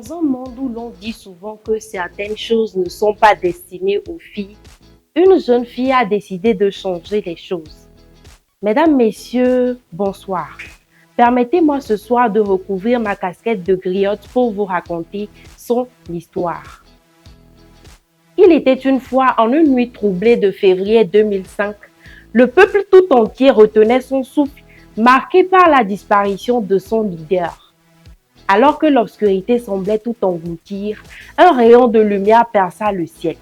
Dans un monde où l'on dit souvent que certaines choses ne sont pas destinées aux filles, une jeune fille a décidé de changer les choses. Mesdames, Messieurs, bonsoir. Permettez-moi ce soir de recouvrir ma casquette de griotte pour vous raconter son histoire. Il était une fois en une nuit troublée de février 2005, le peuple tout entier retenait son souffle, marqué par la disparition de son leader. Alors que l'obscurité semblait tout engloutir, un rayon de lumière perça le ciel.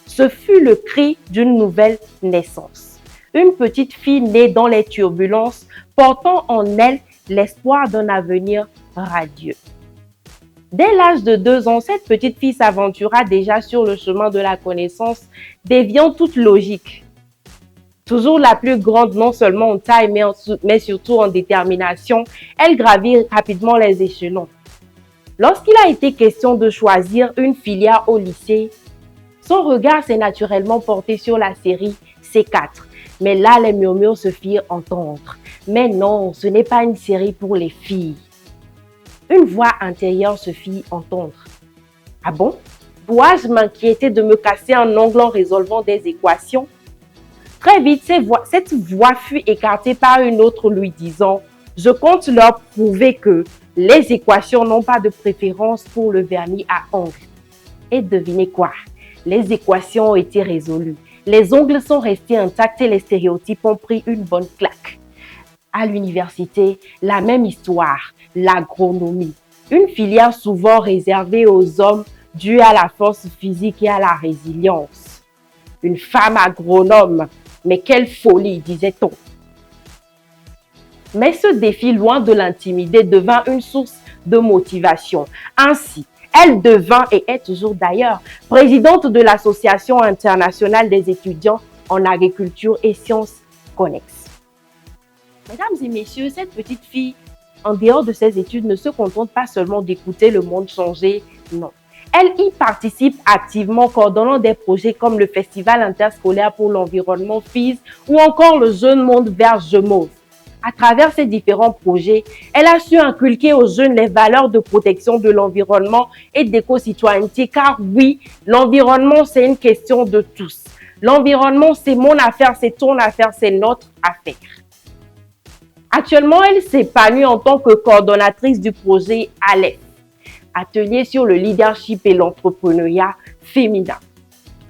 Ce fut le cri d'une nouvelle naissance. Une petite fille née dans les turbulences, portant en elle l'espoir d'un avenir radieux. Dès l'âge de 2 ans, cette petite fille s'aventura déjà sur le chemin de la connaissance, déviant toute logique. Toujours la plus grande, non seulement en taille, mais surtout en détermination, elle gravit rapidement les échelons. Lorsqu'il a été question de choisir une filière au lycée, son regard s'est naturellement porté sur la série C4. Mais là, les murmures se firent entendre. Mais non, ce n'est pas une série pour les filles. Une voix intérieure se fit entendre. Ah bon? Dois-je m'inquiéter de me casser un ongle en résolvant des équations? Très vite, cette voix fut écartée par une autre lui disant « Je compte leur prouver que les équations n'ont pas de préférence pour le vernis à ongles. » Et devinez quoi? Les équations ont été résolues. Les ongles sont restés intacts et les stéréotypes ont pris une bonne claque. À l'université, la même histoire, l'agronomie. Une filière souvent réservée aux hommes due à la force physique et à la résilience. Une femme agronome, mais quelle folie, disait-on. Mais ce défi, loin de l'intimider, devint une source de motivation. Ainsi, elle devint, et est toujours d'ailleurs, présidente de l'Association internationale des étudiants en agriculture et sciences connexes. Mesdames et messieurs, cette petite fille, en dehors de ses études, ne se contente pas seulement d'écouter le monde changer, non. Elle y participe activement, coordonnant des projets comme le Festival interscolaire pour l'environnement FIS ou encore le Jeune Monde Vert Gemauve. À travers ces différents projets, elle a su inculquer aux jeunes les valeurs de protection de l'environnement et d'éco-citoyenneté, car oui, l'environnement, c'est une question de tous. L'environnement, c'est mon affaire, c'est ton affaire, c'est notre affaire. Actuellement, elle s'épanouit en tant que coordonnatrice du projet ALEF, Atelier sur le leadership et l'entrepreneuriat féminin.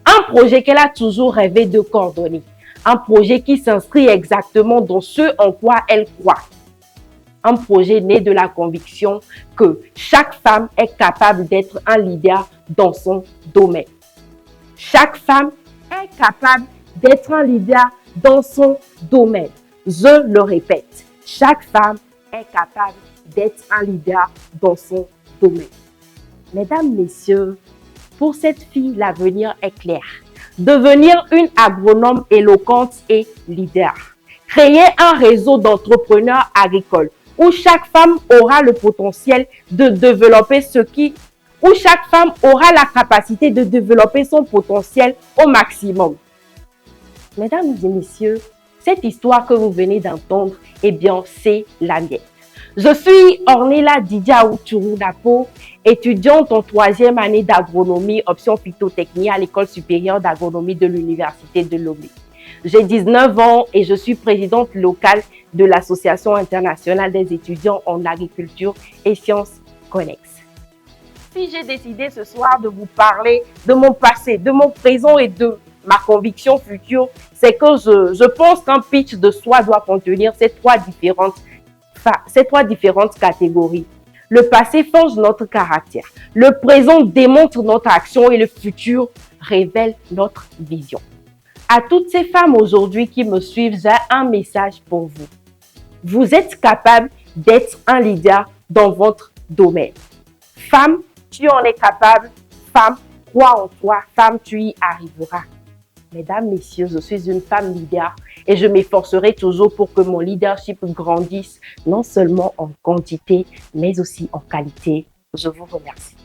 Un projet qu'elle a toujours rêvé de coordonner. Un projet qui s'inscrit exactement dans ce en quoi elle croit. Un projet né de la conviction que chaque femme est capable d'être un leader dans son domaine. Chaque femme est capable d'être un leader dans son domaine. Je le répète, chaque femme est capable d'être un leader dans son domaine. Mesdames, Messieurs, pour cette fille, l'avenir est clair. Devenir une agronome éloquente et leader. Créer un réseau d'entrepreneurs agricoles où chaque femme aura le potentiel de développer où chaque femme aura la capacité de développer son potentiel au maximum. Mesdames et messieurs, cette histoire que vous venez d'entendre, eh bien, c'est la mienne. Je suis Ornella Didiaou Turunapo, étudiante en 3e année d'agronomie, option phytotechnie à l'École supérieure d'agronomie de l'Université de Lomé. J'ai 19 ans et je suis présidente locale de l'Association internationale des étudiants en agriculture et sciences connexes. Si j'ai décidé ce soir de vous parler de mon passé, de mon présent et de ma conviction future, c'est que je pense qu'un pitch de soi doit contenir ces trois différentes catégories. Le passé forge notre caractère, le présent démontre notre action et le futur révèle notre vision. À toutes ces femmes aujourd'hui qui me suivent, j'ai un message pour vous. Vous êtes capable d'être un leader dans votre domaine. Femme, tu en es capable. Femme, crois en toi. Femme, tu y arriveras. Mesdames, Messieurs, je suis une femme leader et je m'efforcerai toujours pour que mon leadership grandisse non seulement en quantité, mais aussi en qualité. Je vous remercie.